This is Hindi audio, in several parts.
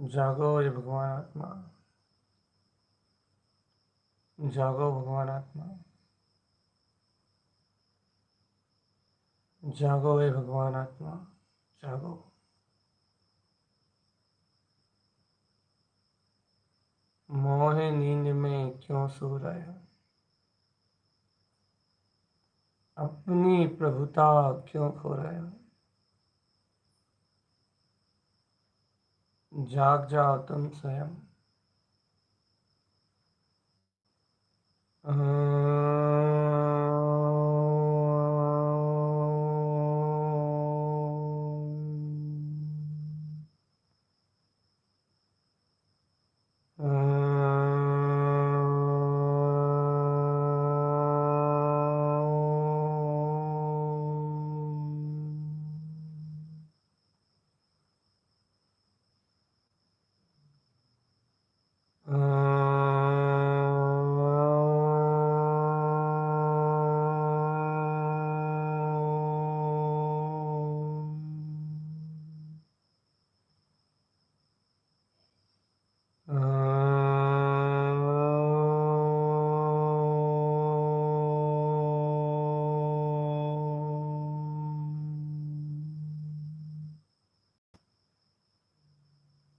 जागो ये भगवान आत्मा, जागो भगवान आत्मा, जागो ये भगवान आत्मा, जागो। मोहे नींद में क्यों सो रहे हो, अपनी प्रभुता क्यों खो रहे हो। जाग जाओ तुम स्वयं।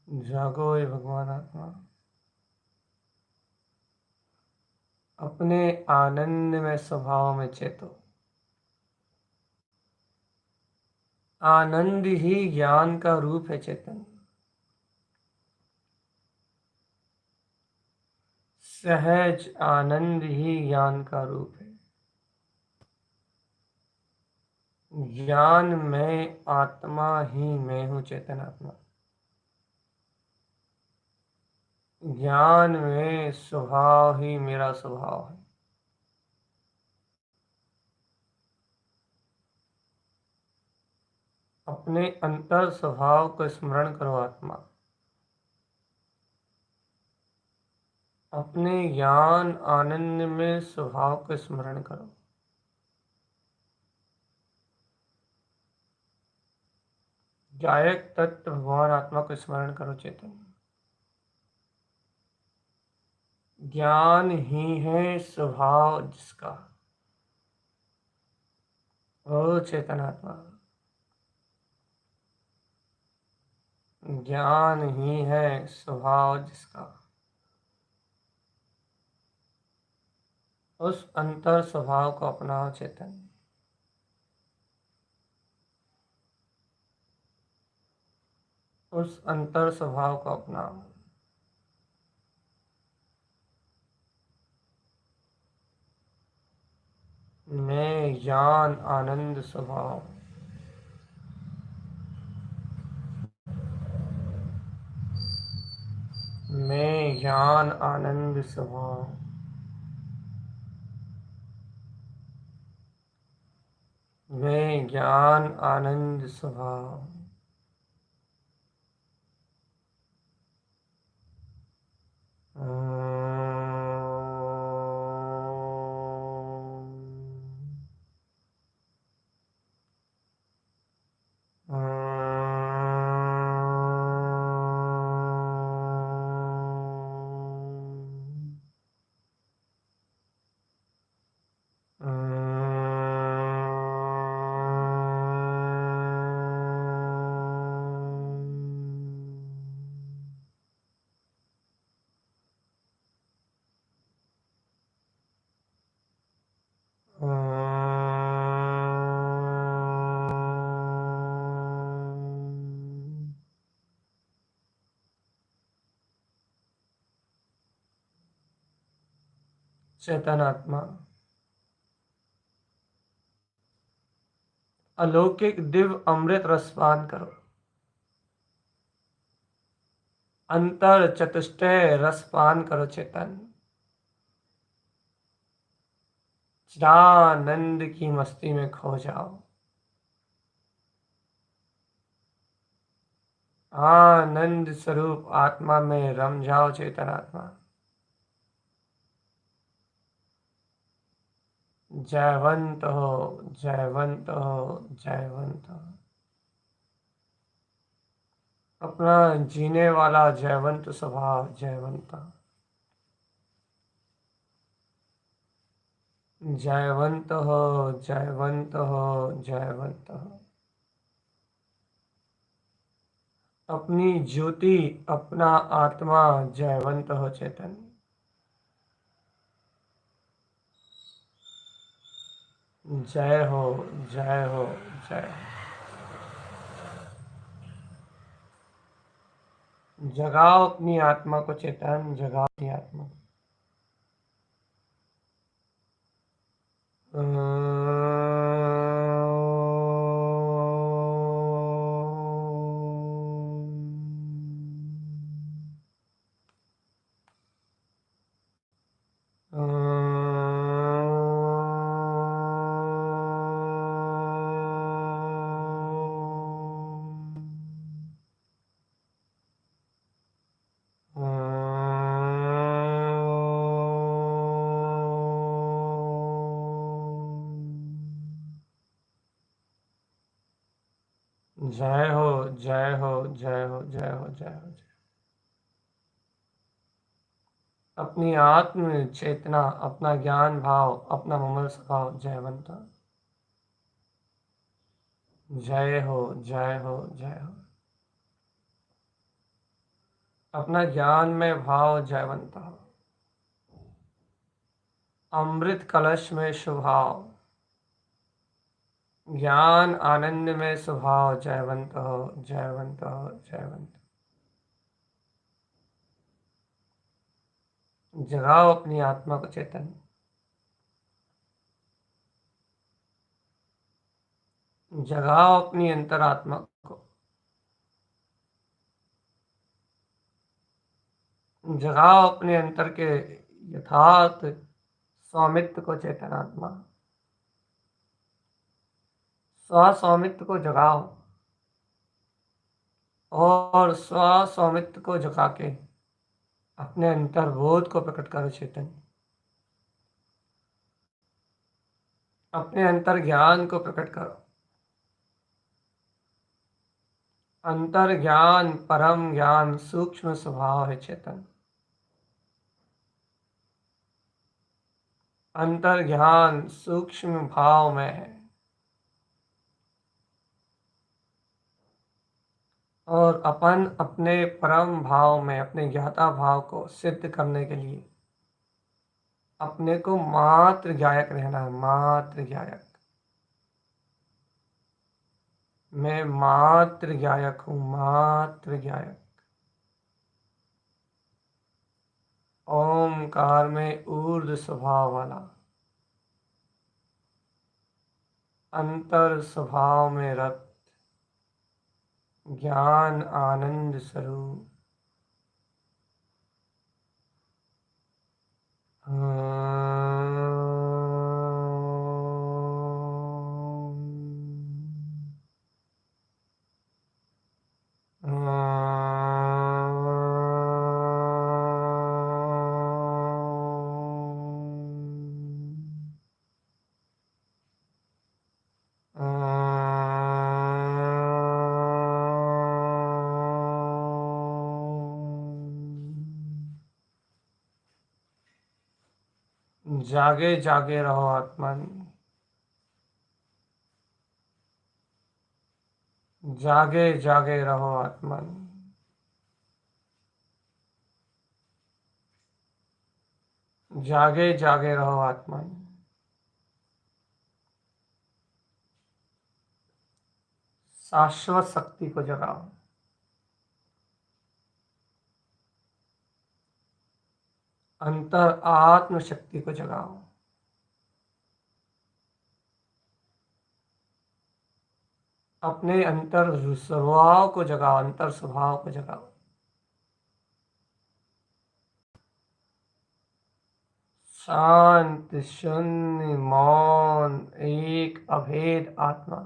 जागो ये भगवान आत्मा, अपने आनंद में स्वभाव में चेतो। आनंद ही ज्ञान का रूप है चेतन। सहज आनंद ही ज्ञान का रूप है। ज्ञान में आत्मा ही मैं हूँ, चेतन आत्मा। ज्ञान में स्वभाव ही मेरा स्वभाव है। अपने अंतर स्वभाव को स्मरण करो आत्मा। अपने ज्ञान आनंद में स्वभाव को स्मरण करो। गायक तत्व भगवान आत्मा को स्मरण करो चेतन। ज्ञान ही है स्वभाव जिसका। ओ चेतन आत्मा, ज्ञान ही है स्वभाव जिसका। उस अंतर स्वभाव को अपनाओ चेतन। उस अंतर स्वभाव को अपनाओ। मैं ज्ञान आनंद स्वभाव। मैं ज्ञान आनंद स्वभाव। मैं ज्ञान आनंद स्वभाव। चेतन आत्मा, अलौकिक दिव्य अमृत रसपान करो। अंतर चतुष्टय रसपान करो चेतन। चिदानंद की मस्ती में खो जाओ। आनंद स्वरूप आत्मा में रम जाओ चेतन आत्मा। जयवंत हो, जयवंत हो, जयवंत हो। अपना जीने वाला जयवंत स्वभाव जयवंता, जयवंत हो, जयवंत हो, जयवंत हो। अपनी ज्योति, अपना आत्मा जयवंत हो चेतन। जय हो, जय हो, जय हो। जगाओ अपनी आत्मा को चेतन, जगाओ अपनी आत्मा को। जय हो, जय हो, जय हो, जय हो, जय हो, जय। अपनी आत्म चेतना, अपना ज्ञान भाव, अपना ममल स्वभाव जयवंत। जय हो, जय हो, जय हो। अपना ज्ञान में भाव जयवंत हो। अमृत कलश में स्वभाव, ज्ञान आनंद में स्वभाव जयवंत हो, जयवंत हो, जयवंत। जगाओ अपनी आत्मा को चेतन, जगाओ अपनी अंतरात्मा को, जगाओ अपने अंतर के यथार्थ स्वामित्व को चेतन आत्मा, स्व स्वामित्व को जगाओ और स्व स्वामित्व को जगा के अपने अंतर्बोध को प्रकट करो चेतन, अपने अंतर ज्ञान को प्रकट करो। अंतर ज्ञान परम ज्ञान सूक्ष्म स्वभाव है चेतन। अंतर ज्ञान सूक्ष्म भाव में है और अपन अपने परम भाव में अपने ज्ञाता भाव को सिद्ध करने के लिए अपने को मात्र ज्ञायक रहना है, मात्र ज्ञायक। मैं मात्र ज्ञायक हूँ, मात्र ज्ञायक। ओमकार में ऊर्ध्व स्वभाव वाला, अंतर स्वभाव में रत, ज्ञान आनंद स्वरूप। जागे जागे रहो आत्मन, जागे जागे रहो आत्मन। जागे जागे रहो आत्मन। शाश्वत शक्ति को जगाओ, अंतर आत्म शक्ति को जगाओ, अपने अंतर स्वभाव को जगाओ, अंतर स्वभाव को जगाओ। शांत शून्य मौन एक अभेद आत्मा,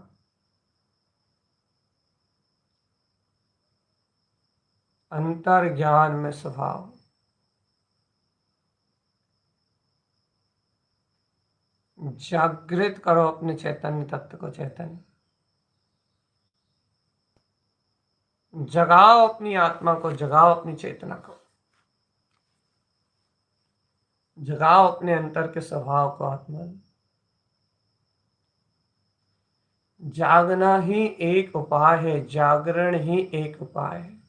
अंतर ज्ञान में स्वभाव। जागृत करो अपने चैतन्य तत्व को चैतन्य, जगाओ अपनी आत्मा को, जगाओ अपनी चेतना को, जगाओ अपने अंतर के स्वभाव को आत्मा। जागना ही एक उपाय है, जागरण ही एक उपाय है।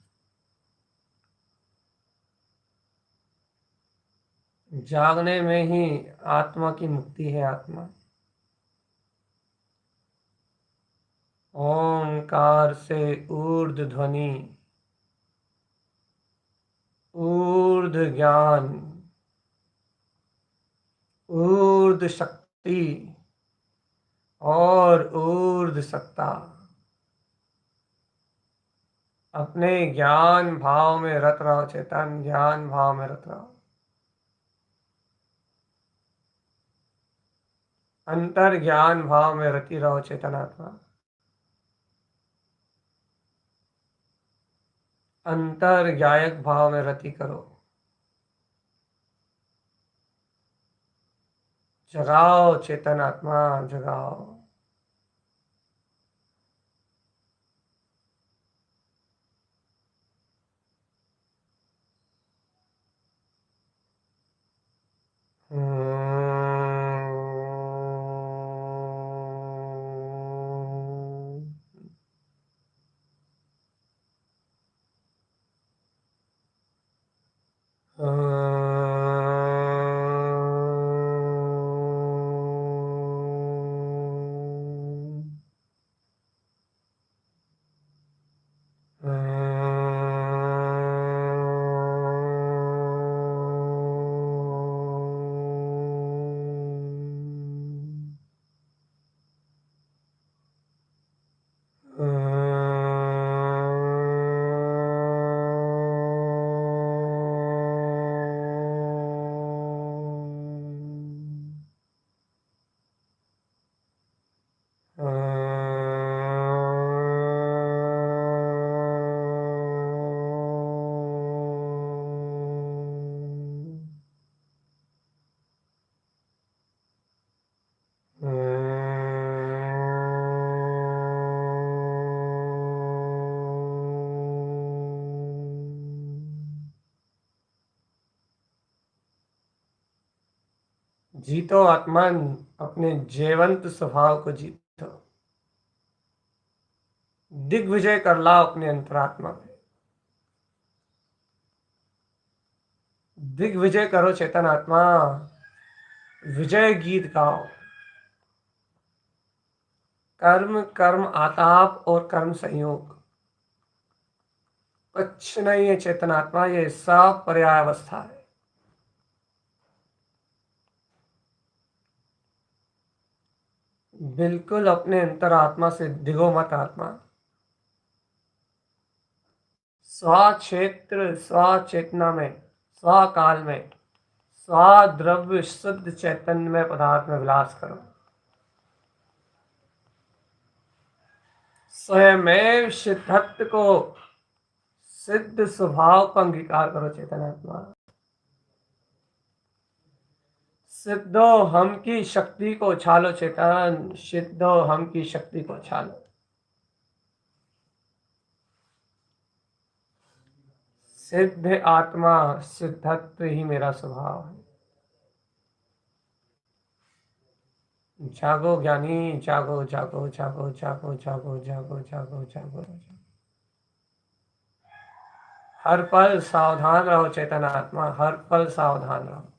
जागने में ही आत्मा की मुक्ति है। आत्मा ओंकार से ऊर्ध्व ध्वनि, ऊर्ध्व ज्ञान, ऊर्ध्व शक्ति और ऊर्ध्व सत्ता। अपने ज्ञान भाव में रत रहो चेतन, ज्ञान भाव में रत रहो। अंतर ज्ञान भाव में रति रहो चेतन आत्मा। अंतर ज्ञायक भाव में रति करो। जगाओ चेतन आत्मा, जगाओ। जीतो आत्मन, अपने जीवंत स्वभाव को जीतो। दिग्विजय कर लाओ अपने अंतरात्मा में। दिग्विजय करो चेतन आत्मा, विजय गीत गाओ। कर्म कर्म आताप और कर्म संयोग कुछ नहीं है चेतन आत्मा, ये सब पर्याय अवस्था है। बिल्कुल अपने अंतरात्मा से दिगो मत आत्मा। स्वक्षेत्र स्वचेतना में, स्वकाल में, स्वद्रव्य शुद्ध चैतन्य में पदार्थ में विलास करो। स्वयमेव सिद्धत्व को, सिद्ध स्वभाव को अंगीकार करो चेतन आत्मा। सिद्धो हम की शक्ति को छालो चेतन, सिद्धो हम की शक्ति को छालो। सिद्ध आत्मा, सिद्धत्व ही मेरा स्वभाव है। जागो ज्ञानी, जागो जागो जागो जागो जागो जागो जागो जागो। हर पल सावधान रहो चेतन आत्मा, हर पल सावधान रहो।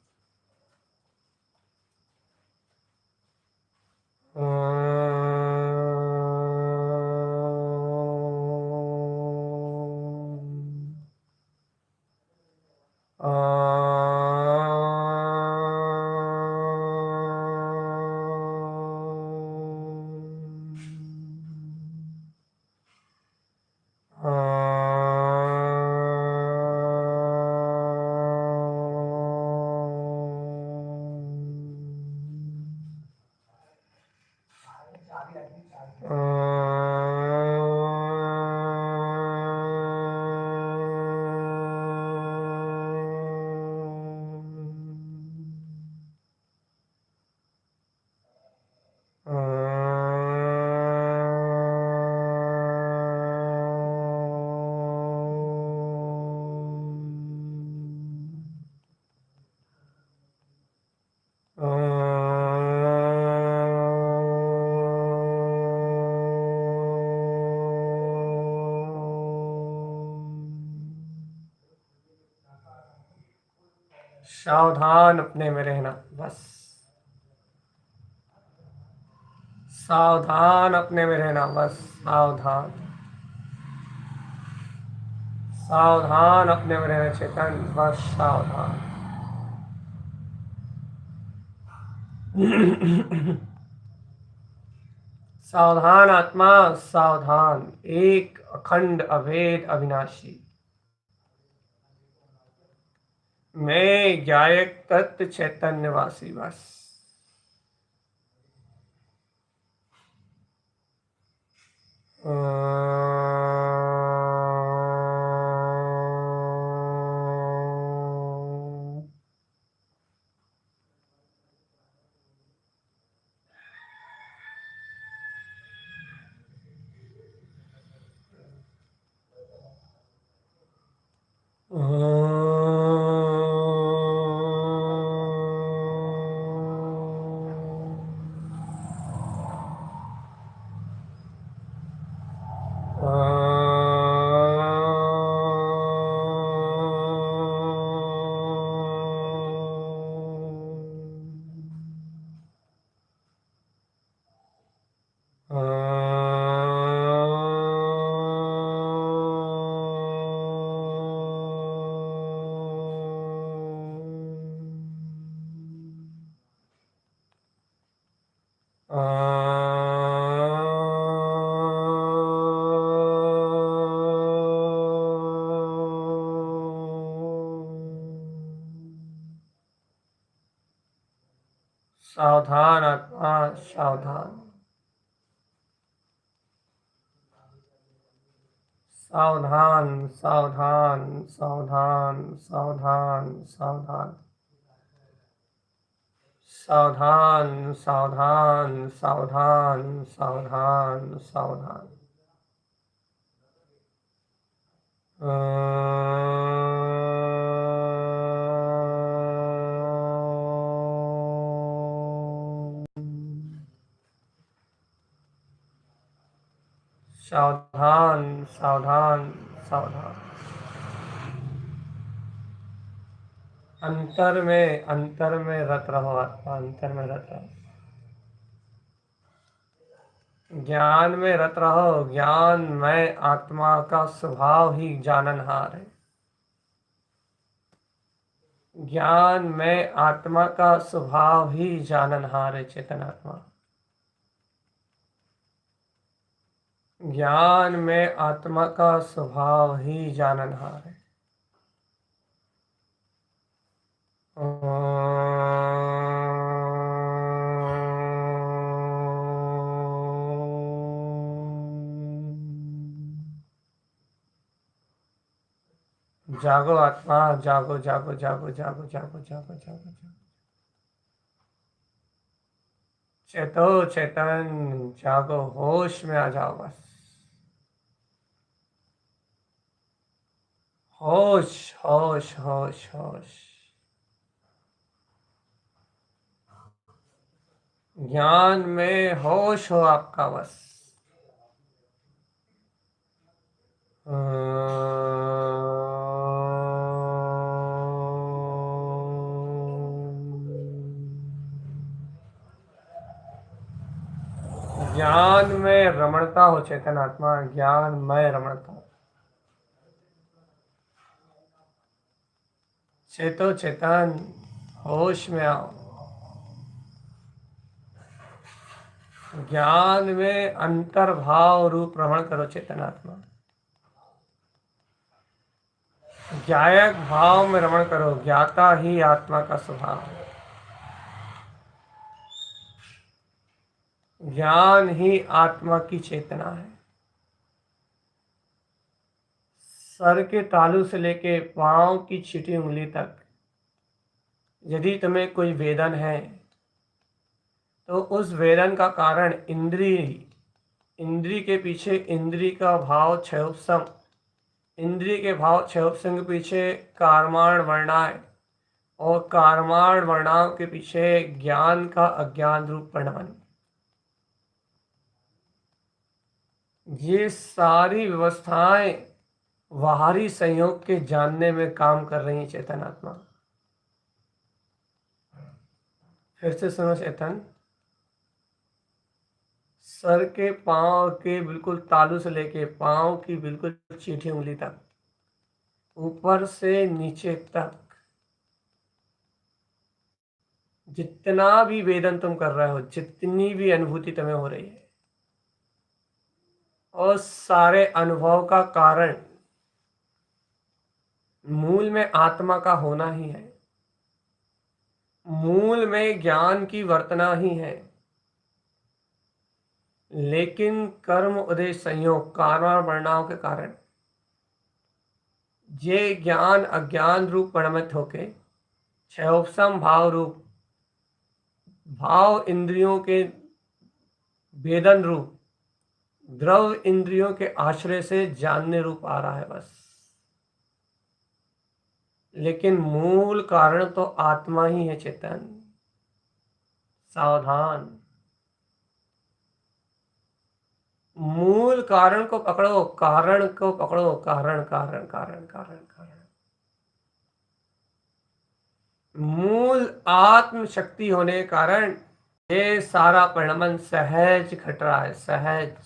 सावधान अपने में रहना, बस सावधान अपने में रहना, बस सावधान, सावधान अपने में रहना चेतन, बस सावधान। सावधान आत्मा, सावधान, एक अखंड अभेद अविनाशी, मैं गायक तत्व चैतन्यवासी, बस सावधान आत्मा, सावधान, सावधान, सावधान, सावधान, सावधान, सावधान, सावधान, सावधान, सावधान, सावधान, सावधान। सावधान, सावधान, सावधान, अंतर में रत रहो आत्मा, अंतर में रत रहो, ज्ञान में रत रहो, ज्ञान में आत्मा का स्वभाव ही जाननहार है, ज्ञान में आत्मा का स्वभाव ही जाननहार है चेतन आत्मा, ज्ञान में आत्मा का स्वभाव ही जाननहार है। जागो आत्मा, जागो, जागो, जागो, जागो, जागो, जागो, जागो, जागो, चेतो चेतन, जागो, होश में आ जाओ, बस होश, होश, होश, होश, ज्ञान में होश हो आपका, बस ज्ञान में रमणता हो चेतन आत्मा, ज्ञान में रमणता, चेतो चेतन, होश में आओ, ज्ञान में अंतर्भाव रूप रमण करो चेतन आत्मा, ज्ञायक भाव में रमण करो, ज्ञाता ही आत्मा का स्वभाव है, ज्ञान ही आत्मा की चेतना है, सर के तालू से लेके पांव की छिटी उंगली तक यदि तुम्हें कोई वेदन है तो उस वेदन का कारण इंद्री के पीछे इंद्री का भाव क्षयोपम, इंद्री के भाव क्षयोपम के पीछे कार्माण वर्णाएं और कार्माण वर्णाओं के पीछे ज्ञान का अज्ञान रूप परिणाम, ये सारी व्यवस्थाएं बाहरी संयोग के जानने में काम कर रही चेतन आत्मा, फिर से सुनो चेतन। सर के पांव के बिल्कुल तालू से लेके पांव की बिल्कुल चीठी उंगली तक, ऊपर से नीचे तक जितना भी वेदन तुम कर रहे हो, जितनी भी अनुभूति तुम्हें हो रही है, और सारे अनुभव का कारण मूल में आत्मा का होना ही है, मूल में ज्ञान की वर्तना ही है। लेकिन कर्म उदय संयोग कारण वर्णाओं के कारण ये ज्ञान अज्ञान रूप परिणमित होके क्षयोपम भाव रूप, भाव इंद्रियों के वेदन रूप, द्रव इंद्रियों के आश्रय से जानने रूप आ रहा है बस। लेकिन मूल कारण तो आत्मा ही है चेतन। सावधान। मूल कारण को पकड़ो, कारण को पकड़ो, कारण कारण कारण कारण कारण। मूल आत्म शक्ति होने के कारण ये सारा परिणमन सहज घट रहा है, सहज।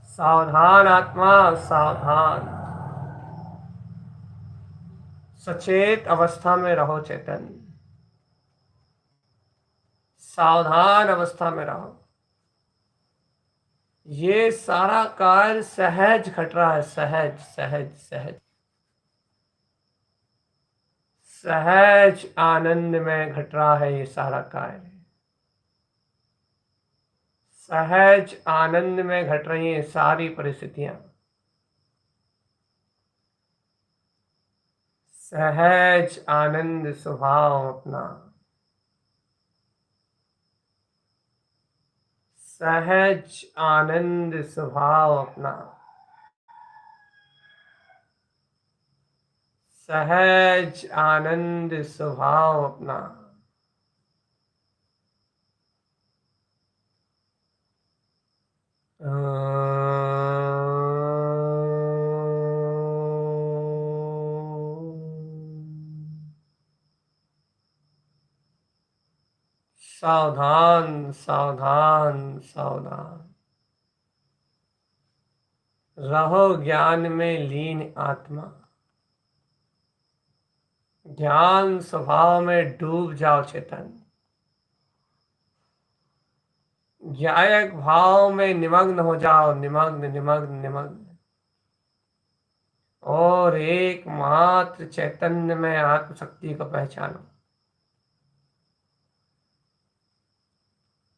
सावधान आत्मा, सावधान। सचेत अवस्था में रहो चेतन, सावधान अवस्था में रहो। ये सारा कार्य सहज घट रहा है, सहज सहज सहज सहज आनंद में घट रहा है ये सारा कार्य। सहज आनंद में घट रही हैं सारी परिस्थितियां। सहज आनंद स्वभाव अपना, सहज आनंद स्वभाव अपना, सहज आनंद स्वभाव अपना। सावधान सावधान सावधान। रहो ज्ञान में लीन आत्मा, ज्ञान स्वभाव में डूब जाओ चेतन। ज्ञायक भाव में निमग्न हो जाओ, निमग्न निमग्न निमग्न। और एकमात्र चैतन्य में आत्मशक्ति को पहचानो।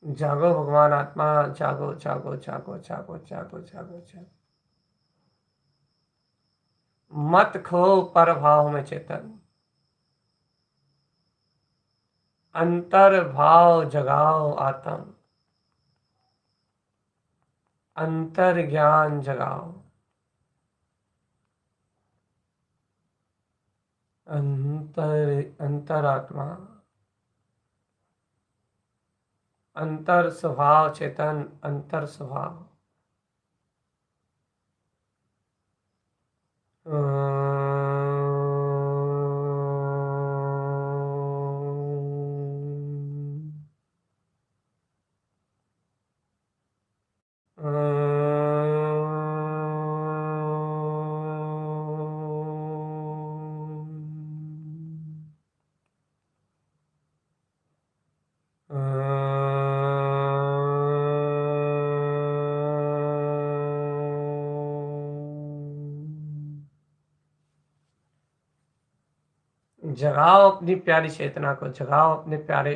जागो भगवान आत्मा, जागो जागो जागो जागो जागो जागो जागो। मत खो पर भाव में चेतन, अंतर भाव जगाओ आत्म, अंतर ज्ञान जगाओ, अंतरात्मा, अंतर स्वभाव चेतन, अंतर स्वभाव। जगाओ अपनी प्यारी चेतना को, जगाओ अपने प्यारे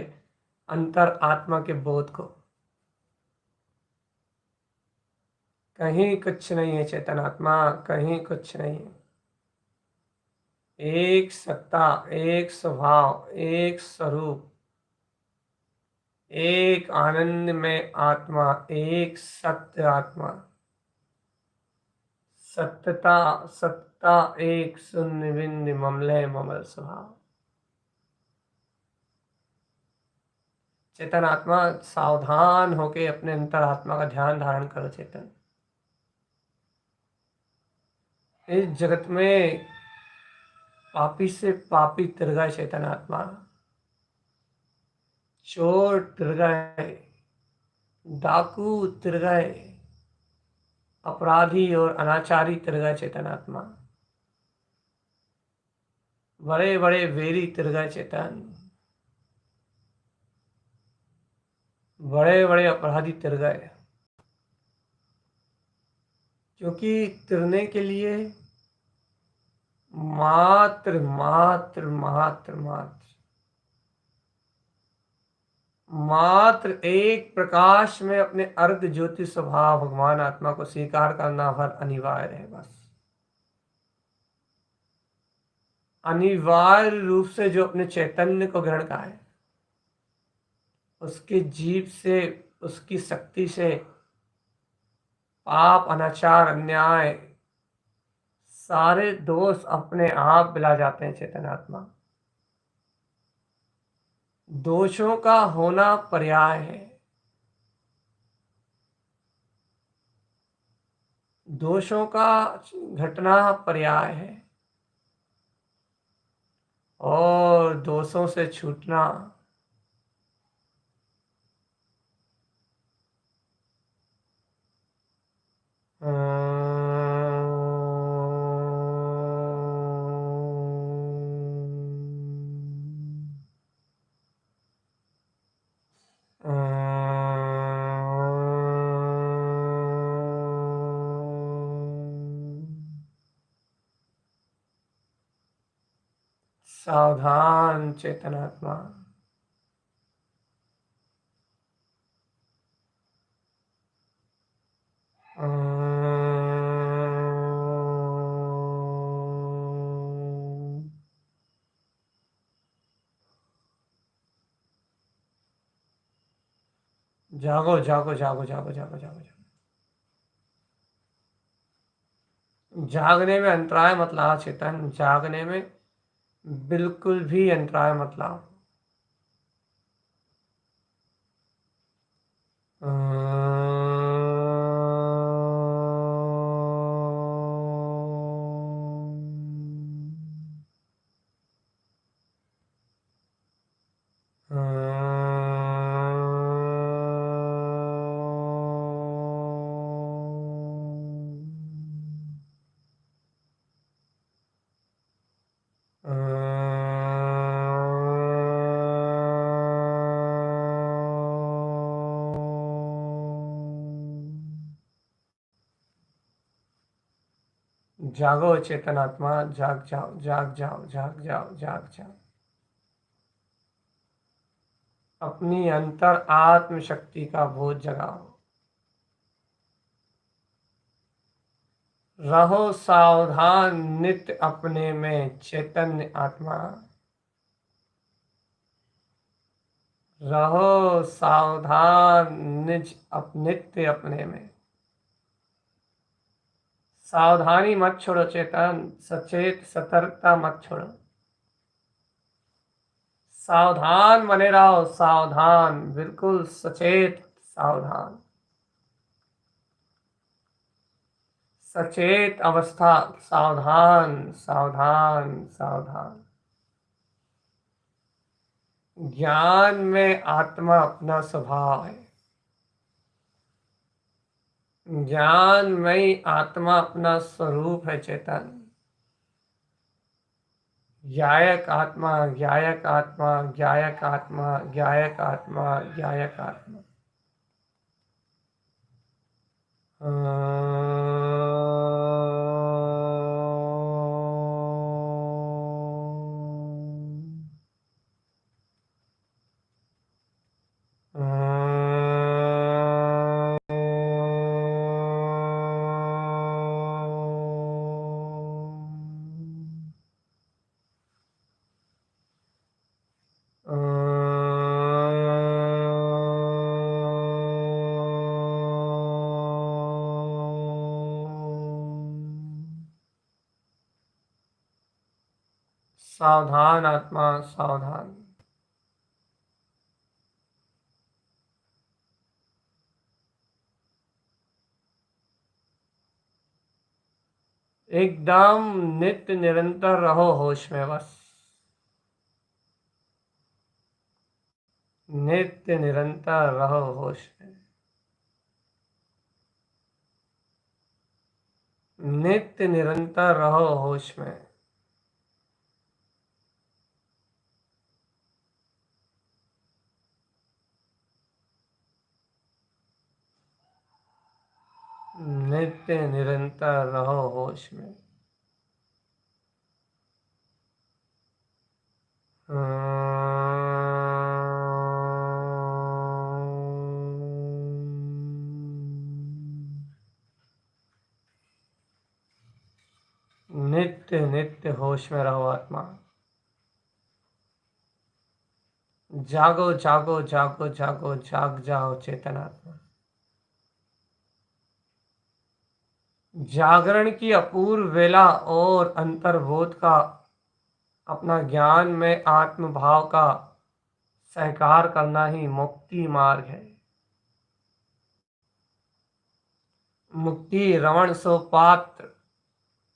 अंतर आत्मा के बोध को। कहीं कुछ नहीं है चेतन आत्मा, कहीं कुछ नहीं है। एक सत्ता, एक स्वभाव, एक स्वरूप, एक आनंद में आत्मा, एक सत्य आत्मा। सत्यता सत्ता एक शून्य बिंदु ममलय ममल स्वभाव। चेतन आत्मा सावधान होके अपने अंतर आत्मा का ध्यान धारण करो चेतन। इस जगत में पापी से पापी तिर गए चेतन आत्मा, चोर तिर गए, डाकू तिर गए, अपराधी और अनाचारी तिर गए चेतनात्मा। बड़े बड़े वेरी तिर गए चेतन, बड़े बड़े अपराधी तिर गए। क्योंकि तिरने के लिए मात्र मात्र मात्र मात्र मात्र एक प्रकाश में अपने अर्ध ज्योति स्वभाव भगवान आत्मा को स्वीकार करना भर अनिवार्य है। बस अनिवार्य रूप से जो अपने चैतन्य को ग्रहण का है, उसकी जीभ से, उसकी शक्ति से पाप, अनाचार, अन्याय, सारे दोष अपने आप मिला जाते हैं। चेतनात्मा दोषों का होना पर्याय है, दोषों का घटना पर्याय है, और दोषों से छूटना सावधान चेतनात्मा। जागो जागो जागो जागो जागो जागो जागो। जागने में अंतराय मत लाओ चेतन, जागने में बिल्कुल भी अंतराय मत लाओ। जागो चेतनात्मा, जाग जाओ जाग जाओ जाग जाओ जाग जाओ। अपनी अंतर आत्म शक्ति का बोध जगाओ। रहो सावधान नित्य अपने में चैतन्य आत्मा। रहो सावधान नित्य अपने में। सावधानी मत छोड़ो चेतन, सचेत सतर्कता मत छोड़ो। सावधान बने रहो, सावधान, बिल्कुल सचेत सावधान, सचेत अवस्था, सावधान सावधान सावधान। ज्ञान में आत्मा अपना स्वभाव है, ज्ञान में आत्मा अपना स्वरूप है चेतन। ज्ञायक आत्मा, ज्ञायक आत्मा, ज्ञायक आत्मा, ज्ञायक आत्मा, ज्ञायक आत्मा। सावधान आत्मा, सावधान। एकदम नित्य निरंतर रहो होश में बस। नित्य निरंतर रहो होश में। नित्य निरंतर रहो होश में। नित्य निरंतर रहो होश में। नित्य नित्य होश में रहो आत्मा। जागो जागो जागो जागो, जाग जाओ चेतन आत्मा। जागरण की अपूर्व वेला और अंतर्बोध का अपना ज्ञान में आत्म भाव का सहकार करना ही मुक्ति मार्ग है। मुक्ति रमण सो पात्र,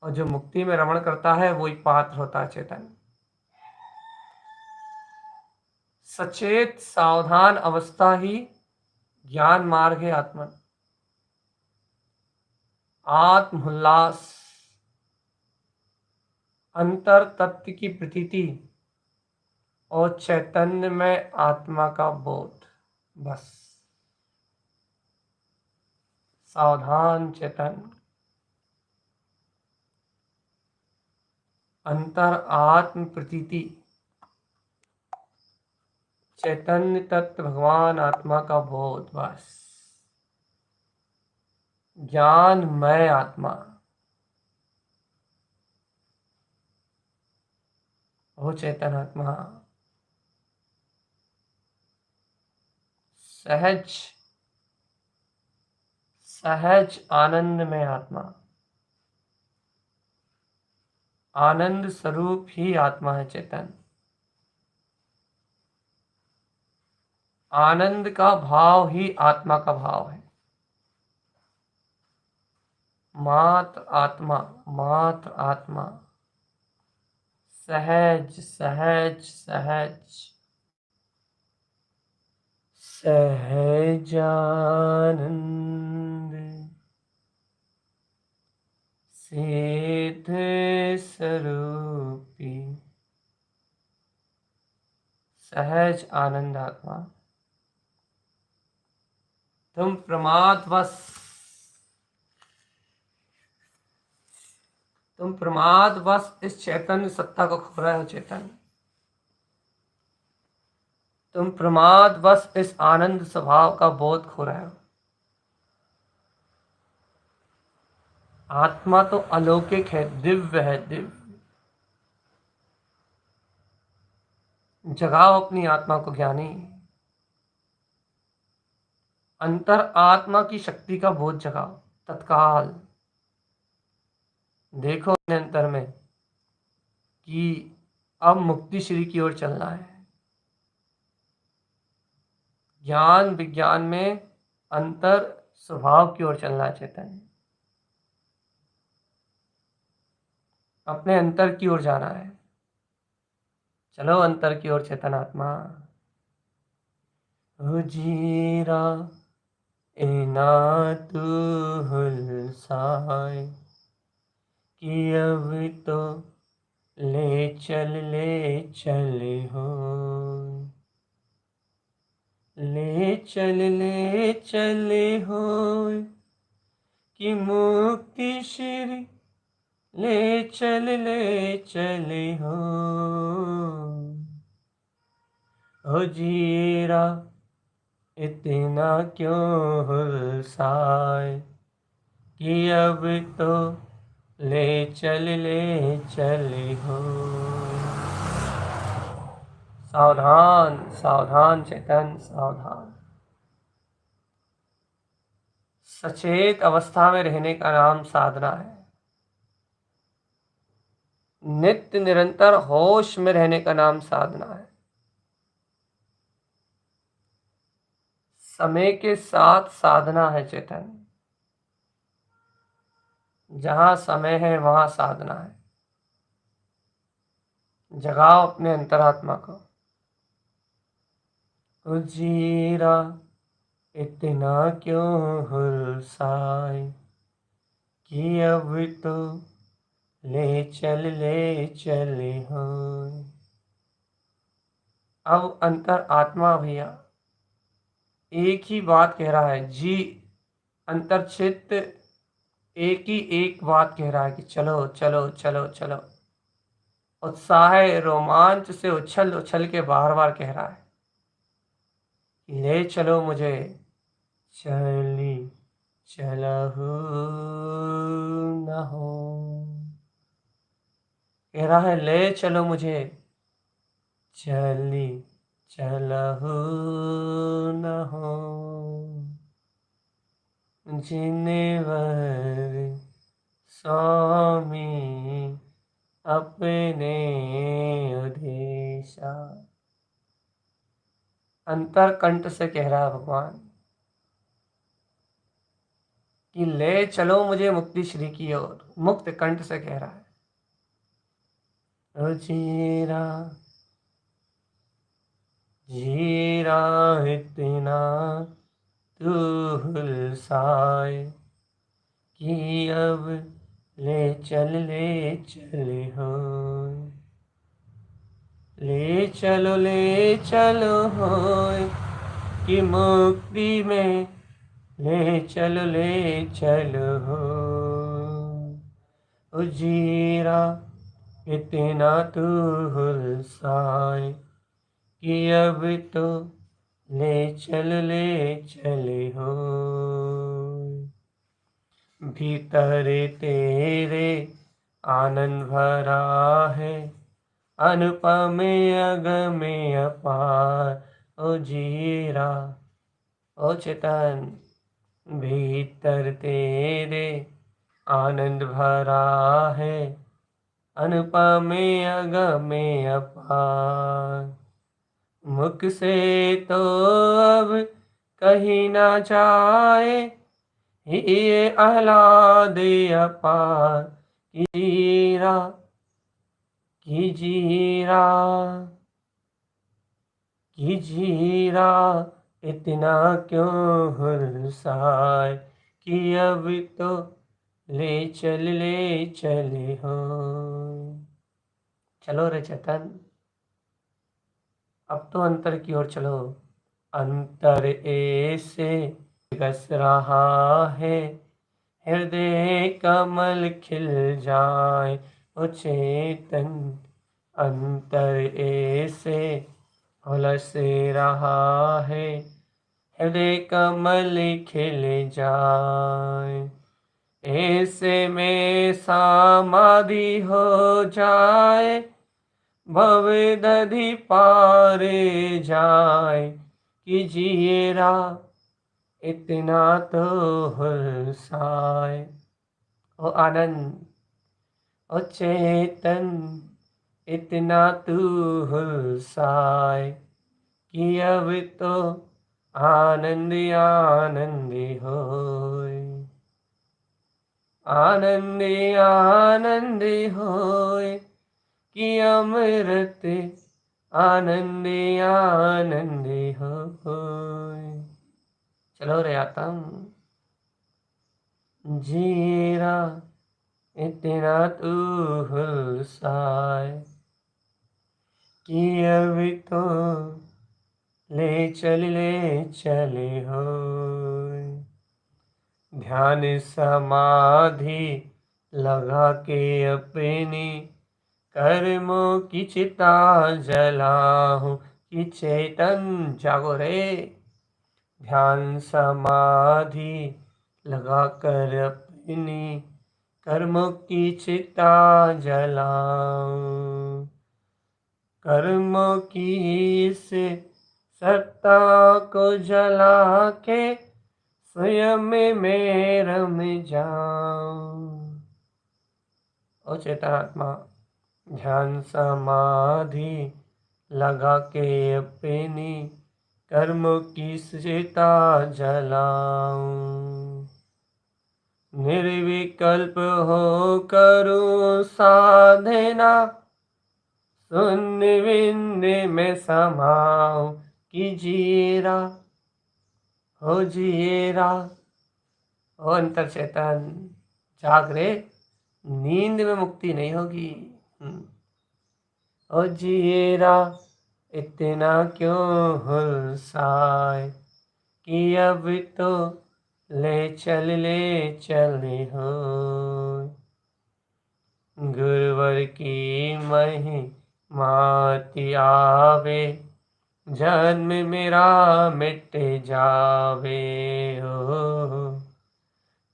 और जो मुक्ति में रमण करता है वही पात्र होता है चेतन। सचेत सावधान अवस्था ही ज्ञान मार्ग है आत्मन। आत्मोल्लास, अंतर तत्व की प्रतीति और चैतन्य में आत्मा का बोध, बस। सावधान चेतन, अंतर आत्म प्रतीति, चैतन्य तत्व भगवान आत्मा का बोध, बस। ज्ञानमय आत्मा, वो चेतन आत्मा सहज सहज आनंद में आत्मा, आनंद स्वरूप ही आत्मा है चेतन। आनंद का भाव ही आत्मा का भाव है। मात्र आत्मा, मात्र आत्मा, सहज सहज सहज, सहजानंद सिद्ध स्वरूपी, सहज आनंद आत्मा। तुम प्रमादवश इस चैतन्य सत्ता को खो रहे हो चेतन। तुम प्रमादवश इस आनंद स्वभाव का बोध खो रहे हो। आत्मा तो अलौकिक है, दिव्य है, दिव्य। जगाओ अपनी आत्मा को ज्ञानी। अंतर आत्मा की शक्ति का बोध जगाओ तत्काल। देखो अपने अंतर में कि अब मुक्ति श्री की ओर चलना है। ज्ञान विज्ञान में अंतर स्वभाव की ओर चलना है चेतन। अपने अंतर की ओर जाना है। चलो अंतर की ओर चेतन आत्मा। हुजीरा एना तू हुलसाए कि अब तो ले चल हो, ले चल हो कि मुक्ति श्री ले चल हो जीरा इतना क्यों हुलसाए कि अब तो ले चल हो। सावधान सावधान चेतन, सावधान। सचेत अवस्था में रहने का नाम साधना है। नित्य निरंतर होश में रहने का नाम साधना है। समय के साथ साधना है चेतन। जहां समय है वहां साधना है। जगाओ अपने अंतरात्मा को। उजीरा इतना क्यों हुलसाए कि अब तो ले चले हो। अब अंतर आत्मा भैया एक ही बात कह रहा है, जी अंतर चित्त एक ही एक बात कह रहा है कि चलो चलो चलो चलो। उत्साह रोमांच से उछल उछल के बार बार कह रहा है कि ले चलो मुझे, चली चलहु न हो। कह रहा है ले चलो मुझे, चली चलहु न हो। जिनवर स्वामी अपने उदेशा। अंतर कंठ से कह रहा है भगवान कि ले चलो मुझे मुक्ति श्री की ओर। मुक्त कंठ से कह रहा है ओ जीरा जीरा इतना तू हुलसाए कि अब ले चले हो। ले चलो हो कि मुक्ति में ले चलो हो। उजीरा इतना तू हुलसाए कि अब तो ले चले हो। भीतर तेरे आनंद भरा है, अनुपम अगम अपार। ओ जीरा ओ चेतन, भीतर तेरे आनंद भरा है, अनुपम अगम अपार। मुख से तो अब कहीं ना जाए ये आह्लाद अपार। की जीरा इतना क्यों हुलसाए कि अब तो ले चले हो। चलो रे चेतन, अब तो अंतर की ओर चलो। अंतर ऐसे गस रहा है, हृदय कमल खिल जाए। ओ चेतन, अंतर ऐसे उलस रहा है, हृदय कमल खिल जाए। ऐसे में समाधि हो जाए, भव दधि पारे जाए। कि जीरा इतना तो हुलसाए। ओ आनंद, ओ चेतन, इतना तू हुलसाए कि अब तो आनंदी होए। आनंदी होए कि अमृत आनंदी होए। चलो रे आत्म, जीरा इतना तू हुलसाए कि अब तो ले चले हो। ध्यान समाधि लगा के अपनी कर्मों की चिता जलाऊं। कि चेतन जागो रे, ध्यान समाधि लगा कर अपनी कर्मों की चिता जलाऊं। कर्मों की इस सत्ता को जला के स्वयं में रम जाऊं। ओ चेतनात्मा, ध्यान समाधि लगा के अपनी कर्मों की चिता जलाऊं। निर्विकल्प हो करूं साधना, शून्य बिंद में समाऊं। कि जिएरा हो जिएरा। ओ अंतर चेतन जाग रे, नींद में मुक्ति नहीं होगी। ओ जिएरा इतना क्यों हुलसाए, कि अब तो ले चले हो। गुरुवर की महिमाति आवे, जन्म मेरा मिट जावे हो।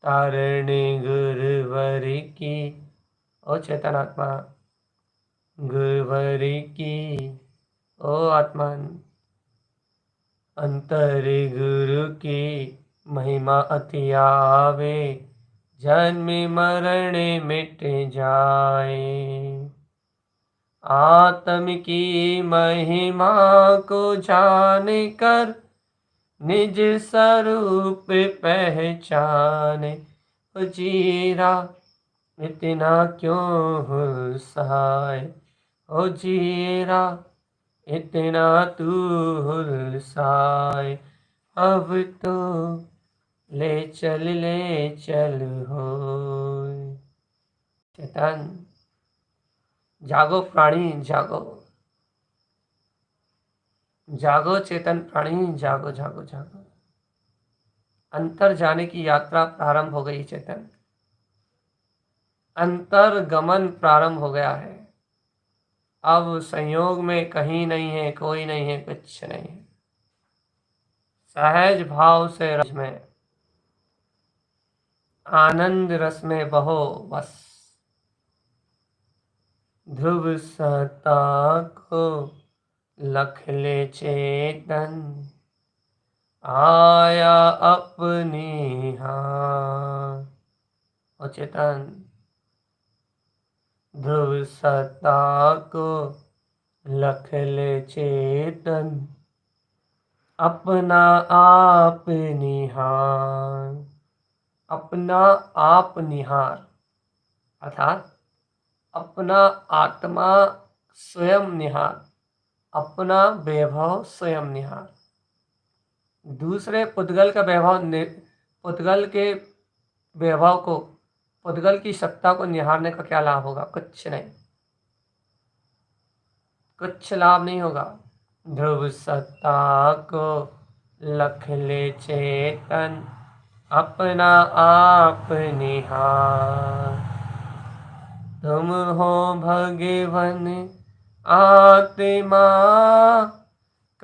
तारण गुरुवर की, ओ चेतन आत्मा, गुरुवर की ओ आत्मन, अंतर गुरु की महिमा अति आवे, जन्म मरण मिट जाए। आत्म की महिमा को जान कर, निज स्वरूप पहचाने। जीरा इतना क्यों हुलसाए, ओ जीरा इतना तू हुलसाए। अब तो ले चल हो। चेतन जागो प्राणी जागो, जागो चेतन प्राणी जागो जागो जागो। अंतर जाने की यात्रा प्रारंभ हो गई चेतन, अंतर गमन प्रारंभ हो गया है। अब संयोग में कहीं नहीं है, कोई नहीं है, कुछ नहीं है। सहज भाव से रस में, आनंद रस में बहो बस। ध्रुव सत्ता को लख ले चेतन, आया अपनी हाथ। ओ चेतन ध्रुव सत्ता को लख ले चेतन, अपना आप निहार। अपना आप निहार अर्थात अपना आत्मा स्वयं निहार, अपना वैभव स्वयं निहार। दूसरे पुद्गल का वैभव, पुद्गल के वैभव को, पुद्गल की सत्ता को निहारने का क्या लाभ होगा? कुछ नहीं, कुछ लाभ नहीं होगा। ध्रुव सत्ता को लख ले चेतन, अपना आप निहार। तुम हो भगवन आत्मा,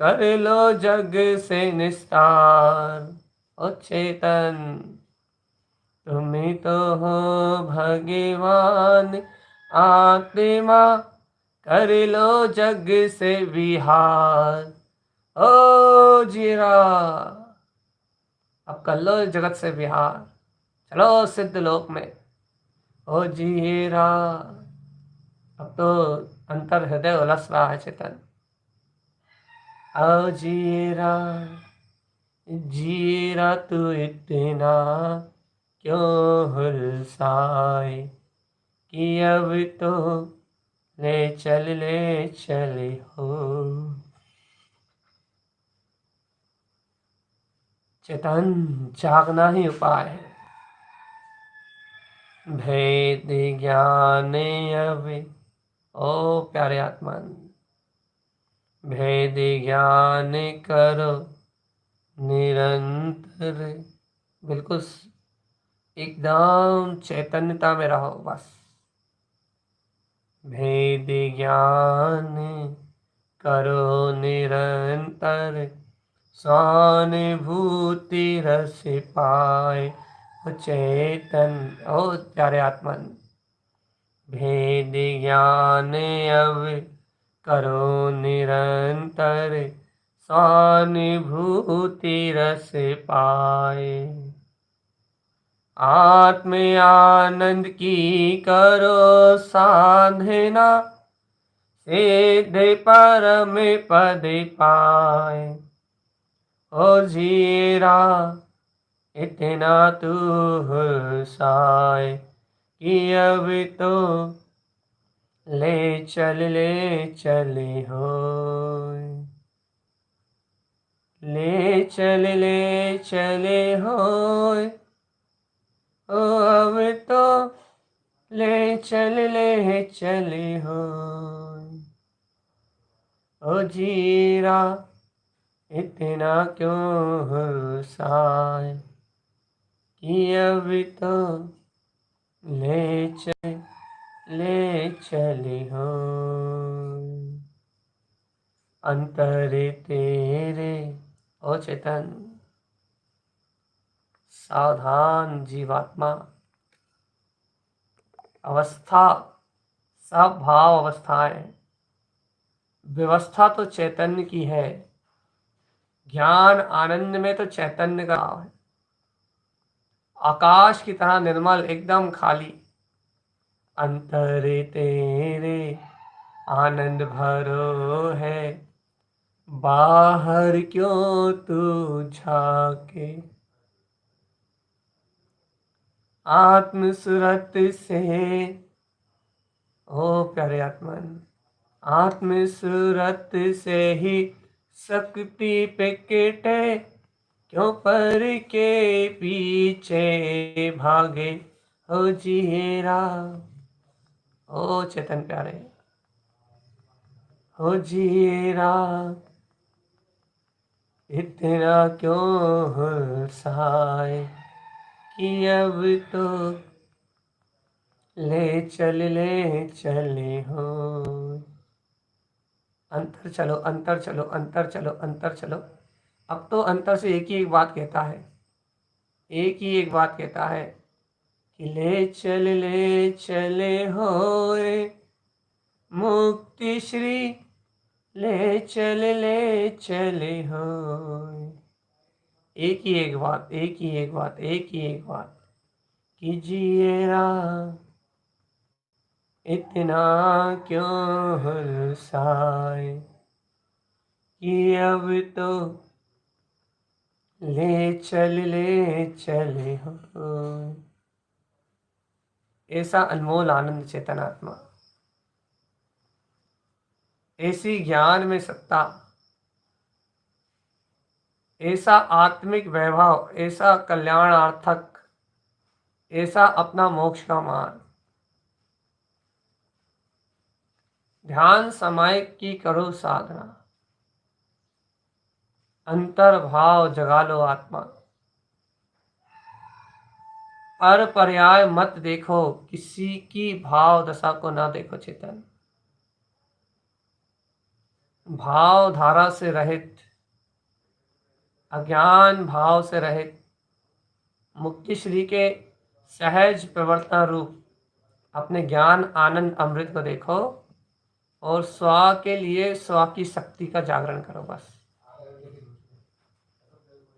कर लो जग से निस्तार। ओ चेतन तुम तो हो भगवान आत्मा, कर लो जग से विहार। ओ जीरा अब कर लो जगत से विहार, चलो सिद्ध लोक में। ओ जीरा अब तो अंतर हृदय उलस रहा है चेतन। ओ जीरा जीरा तू इतना क्यों हुलसाए, कि अब तो ले चले हो। चेतन जागना ही उपाय है। भेद ज्ञान अब, ओ प्यारे आत्मन, भेद ज्ञान करो निरंतर। बिल्कुल एकदम चैतन्यता में रहो बस। भेद ज्ञान करो निरंतर, स्वानुभूति रस पाए। चेतन ओ प्यारे आत्मन, भेद ज्ञान अब करो निरंतर, स्वानुभूति रस पाए। आत्म आनंद की करो साधना, सिद्ध परम पद पाए। ओ जीरा इतना तू हुलसाए, कि अब तो ले चले हो। ले चले होए, ओ अब तो ले चले होए। ओ जीरा इतना क्यों हुर्साए, कि अब तो ले चले होए। अंतर तेरे, ओ चेतन, सावधान जीवात्मा, अवस्था सब भाव अवस्थाएं, व्यवस्था तो चैतन्य की है, ज्ञान आनंद में तो चैतन्य का भाव है। आकाश की तरह निर्मल, एकदम खाली। अंतर तेरे आनंद भरो है, बाहर क्यों तू झाके। आत्म सुरत से, ओ प्यारे आत्मन, आत्म सुरत से ही शक्ति पिकटे, क्यों पर के पीछे भागे। हो जीरा, ओ चेतन प्यारे, हो जीरा इतना क्यों हुर्साए, कि अब तो ले चले हो। अंतर चलो, अंतर चलो, अंतर चलो, अंतर चलो। अब तो अंतर से एक ही एक बात कहता है, एक ही एक बात कहता है कि ले चले हो रे मुक्ति श्री, ले चले हो। एक ही एक बात, एक ही एक बात, एक ही एक बात, कीजिए राम इतना क्यों हुर्साए, कि अब तो ले चले हो। ऐसा अनमोल आनंद चेतनात्मा, ऐसी ज्ञान में सत्ता, ऐसा आत्मिक वैभव, ऐसा कल्याणार्थक, ऐसा अपना मोक्ष का मार्ग। ध्यान समायिक की करो साधना, अंतर भाव जगा लो आत्मा। पर पर्याय मत देखो, किसी की भाव दशा को ना देखो चेतन। भाव धारा से रहित, अज्ञान भाव से रहित, मुक्ति श्री के सहज प्रवर्तन रूप अपने ज्ञान आनंद अमृत को देखो, और स्व के लिए स्व की शक्ति का जागरण करो। बस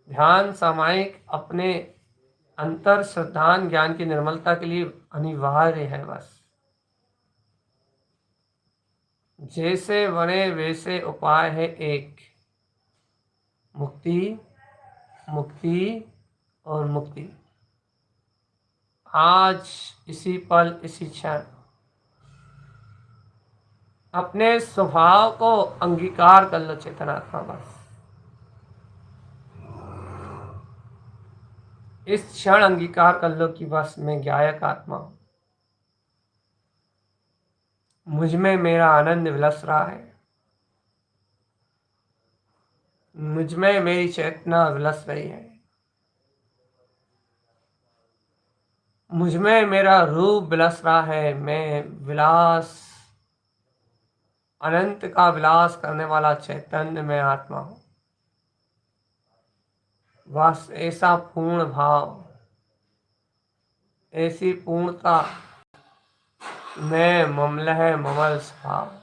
ध्यान सामायिक अपने अंतर श्रद्धान ज्ञान की निर्मलता के लिए अनिवार्य है। बस जैसे बने वैसे उपाय है एक, मुक्ति, मुक्ति और मुक्ति। आज इसी पल इसी क्षण अपने स्वभाव को अंगीकार कर लो चेतनात्मा। बस इस क्षण अंगीकार कर लो कि बस मैं गायक आत्मा हूं, मुझ में मेरा आनंद विलस रहा है, मुझ में मेरी चेतना विलस रही है, मुझ में मेरा रूप विलस रहा है। मैं विलास, अनंत का विलास करने वाला चैतन्य में आत्मा हूं। बस ऐसा पूर्ण भाव, ऐसी पूर्णता, मैं ममलह ममल स्वभाव।